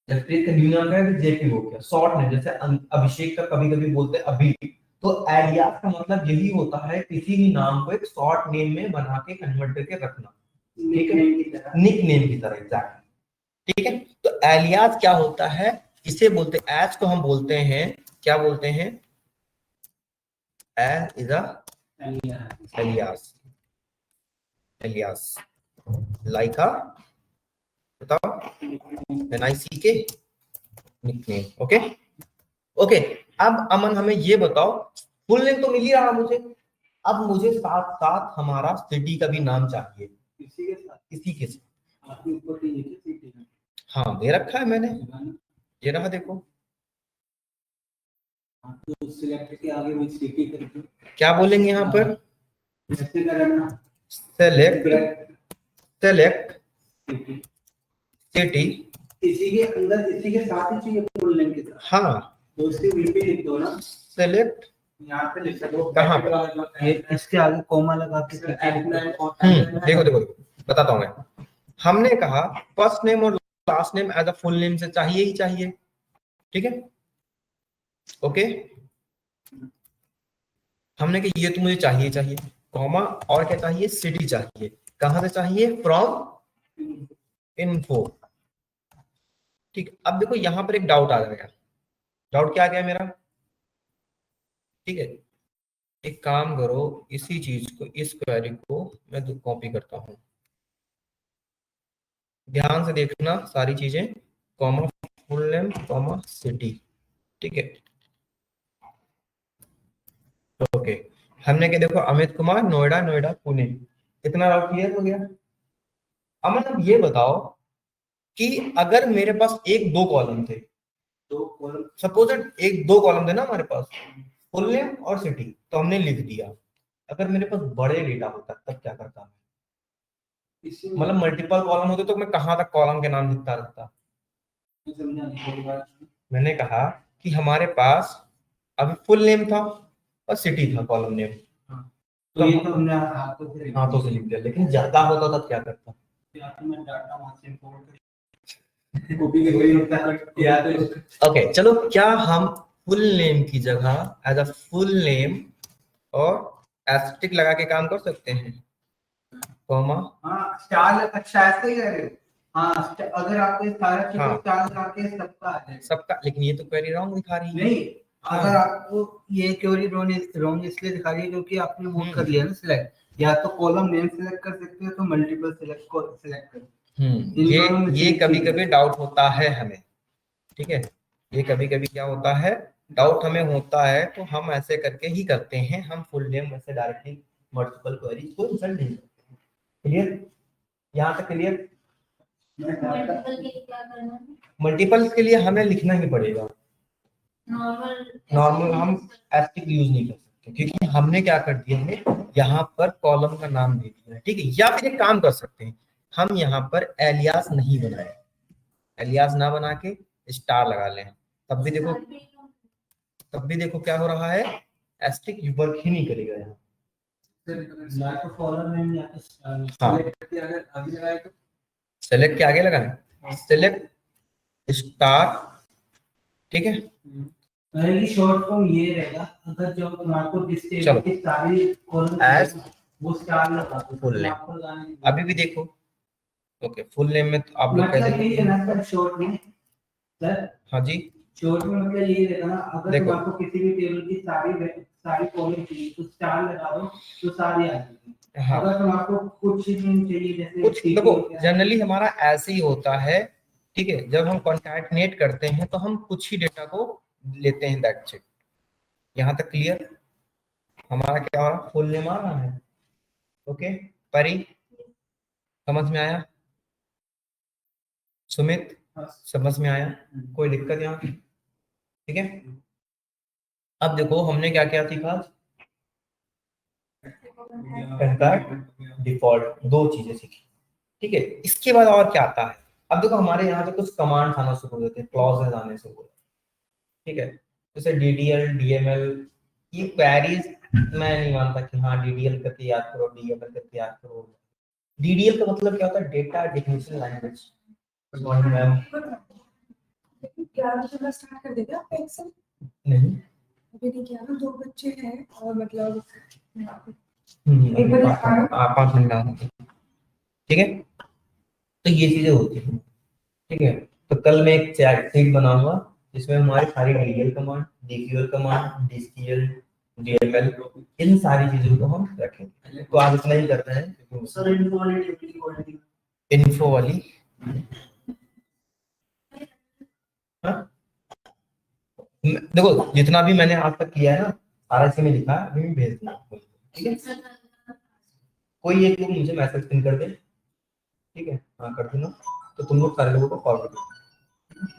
जगप्रीत का न्यू नाम क्या है, जेपी हो गया, शॉर्ट नेम, जैसे अभिषेक का कभी कभी बोलते हैं अभी। तो एलियास का मतलब यही होता है किसी भी नाम को एक शॉर्ट नेम में बना के कन्वर्ट करके रखना, ठीक है, निक नेम की तरह, एग्जैक्टली। ठीक है, तो एलियास क्या होता है, इसे बोलते हैं, एज को हम बोलते हैं, क्या बोलते हैं, as is alias, alias like a, बताओ, NICK, निकनेम। ओके ओके, अब अमन हमें ये बताओ, फुल नेम तो मिल ही रहा मुझे, अब मुझे साथ साथ हमारा सिटी का भी नाम चाहिए, इसी के साथ, हाँ दे रखा है मैंने, ये रहा देखो, तो सिलेक्ट के आगे वो सिटी करके क्या बोलेंगे यहाँ पर, सेलेक्ट, सेलेक्ट सिटी, इसी के अंदर इसी के साथ ही चाहिए फुल नेम के साथ, हाँ तो उसके वीपी लिख दो ना, सेलेक्ट, यहाँ पे लिख दो, कहाँ पर, ये इसके आगे कॉमा लगा के देखो देखो बताता हूँ मैं, हमने कहा फर्स्ट नेम और last name as a full name से चाहिए ही चाहिए, ठीक है, ओके, हमने कहा ये तो मुझे चाहिए चाहिए, कॉमा और क्या चाहिए, सिटी चाहिए, कहां से चाहिए, फ्रॉम इन्फो। ठीक, अब देखो यहां पर एक डाउट आ गया, डाउट क्या आ गया मेरा, ठीक है, एक काम करो, इसी चीज को, इस क्वेरी को मैं कॉपी करता हूं, ध्यान से देखना सारी चीजें, comma full name comma city, ठीक है, ओके, हमने क्या देखो, अमित कुमार, नोएडा, नोएडा पुणे, इतना डाउट क्लियर हो गया। अमन अब ये बताओ कि अगर मेरे पास एक दो कॉलम थे, दो कॉलम, सपोज एक दो कॉलम थे ना हमारे पास, फुल नेम और सिटी, तो हमने लिख दिया, अगर मेरे पास बड़े डेटा होता तब क्या करता मैं, मतलब मल्टीपल कॉलम होते तो मैं कहां तक कॉलम के नाम लिखता रहता। मैंने कहा कि हमारे पास अभी फुल नेम था और सिटी था कॉलम नेम, तो ये तो हमने हाथों से लिख दिया, लेकिन ज्यादा होता तब क्या करता, ओके चलो, क्या हम फुल नेम की जगह एज अ फुल नेम और एस्टेरिक लगा के काम कर सकते हैं, कॉमा, हाँ स्टार, अच्छा ऐसे ही करें, हाँ अगर आपको सारा चीज स्टार लगा के सबका आ जाए, सबका, लेकिन ये तो क्वेरी रॉन्ग दिखा रही है, नहीं, अगर आपको ये क्वेरी रॉन्ग इसलिए दिखा रही है क्योंकि आपने वो कर लिया ना सिलेक्ट, या तो कॉलम नेम सिलेक्ट कर सकते हो तो मल्टीपल सिलेक्ट को सिलेक्ट कर, ये कभी कभी डाउट होता है हमें, ठीक है, ये कभी कभी क्या होता है, डाउट हमें होता है, तो हम ऐसे करके ही करते हैं, हम फुल नेम वैसे डायरेक्टली मल्टीपल क्वेरी को इंसर्ट नहीं करते। क्लियर, यहाँ तक क्लियर, मल्टीपल के लिए हमें लिखना ही पड़ेगा। नॉर्मल हम एस्टिक यूज नहीं कर सकते क्योंकि हमने क्या कर दिया है, यहाँ पर कॉलम का नाम दे दिया है, ठीक है। या फिर एक काम कर सकते हैं, हम यहाँ पर एलियास नहीं बनाए, एलियास ना बना के स्टार लगा लें, तब भी देखो क्या हो रहा है, एस्टिक वर्क ही नहीं करेगा यहाँ। हाँ, सेलेक्ट के आगे लगाए, सेलेक्ट स्टार, ठीक है। शॉर्ट फॉर्म ये रहेगा, अगर जो आपको चलो की सारी कॉलम एस वो स्टार लगा दो, फुल नेम, अभी भी देखो, ओके फुल नेम में तो आप लोग मतलब कैसे ये है ना सर, शॉर्ट में सर, हाँ जी, शॉर्ट में मतलब ये रहेगा ना, अगर देखो आपको किसी भी टेबल की सारी कॉलम चाहिए तो स्टार लगा दो तो सारी आ जाएगी। हाँ, अगर आपको कुछ ही दिन चाहिए, जैसे कुछ देखो जनरली हमारा ऐसे ही होता है, ठीक है। जब हम कॉन्कैटनेट करते हैं तो हम कुछ ही डेटा को लेते हैं, दैट्स इट। यहाँ तक क्लियर? हमारा क्या हो रहा है, फुल नेम आ रहा है, ओके। परी समझ में आया? सुमित समझ में आया? कोई दिक्कत यहाँ? ठीक है। अब देखो हमने क्या क्या सीखा, कंकैट डिफॉल्ट, दो चीजें सीखी, ठीक है। इसके बाद और क्या आता है, अब देखो हमारे यहाँ पे कुछ कमांड आना शुरू हो जाते हैं, क्लॉजेस आने से, ठीक है। जैसे डीडीएल डीएमएल, ये क्वेरीज मैं नहीं मानता कि हाँ डीडीएल करके याद करो, डीएमएल करके याद करो। डीडीएल का मतलब क्या होता है, data definition language. Ma'am start कर देगा आप एक्सेल? नहीं, अभी नहीं किया ना, 2 बच्चे हैं और मतलब एक बार 5 मिनट आना, ठीक है। तो ये चीजें होती हैं, ठीक है। तो कल मैं एक चैट शीट बनाऊंगा जिसमें हमारी सारी DDL command, DQL command, DCL, DML, इन सारी चीजों को हम रखेंगे। तो आज इतना ही करते हैं सर। इन्फो वाली हाँ? देखो जितना भी मैंने आज तक किया है ना, सारा इसमें लिखा है, अभी मैं भेज दूंगा, ठीक है। कोई एक लोग मुझे मैसेज पिन कर दे, ठीक है, हाँ कर दूंगा, तो तुम लोग सारे लोगों को फॉरवर्ड करो।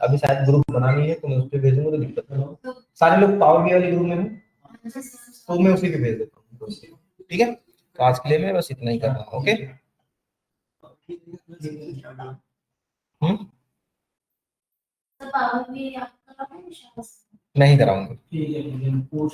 अभी शायद ग्रुप बना नहीं है तो मैं उस पर भेजूंगा, तो दिक्कत नहीं होगा। सारे लोग पावर बीआई वाले ग्रुप में हैं तो मैं उसी पे भेज देता हूँ, ठीक है। तो आज के लिए मैं बस इतना ही कर रहा हूँ, ओके। मैं ही कराऊंगा।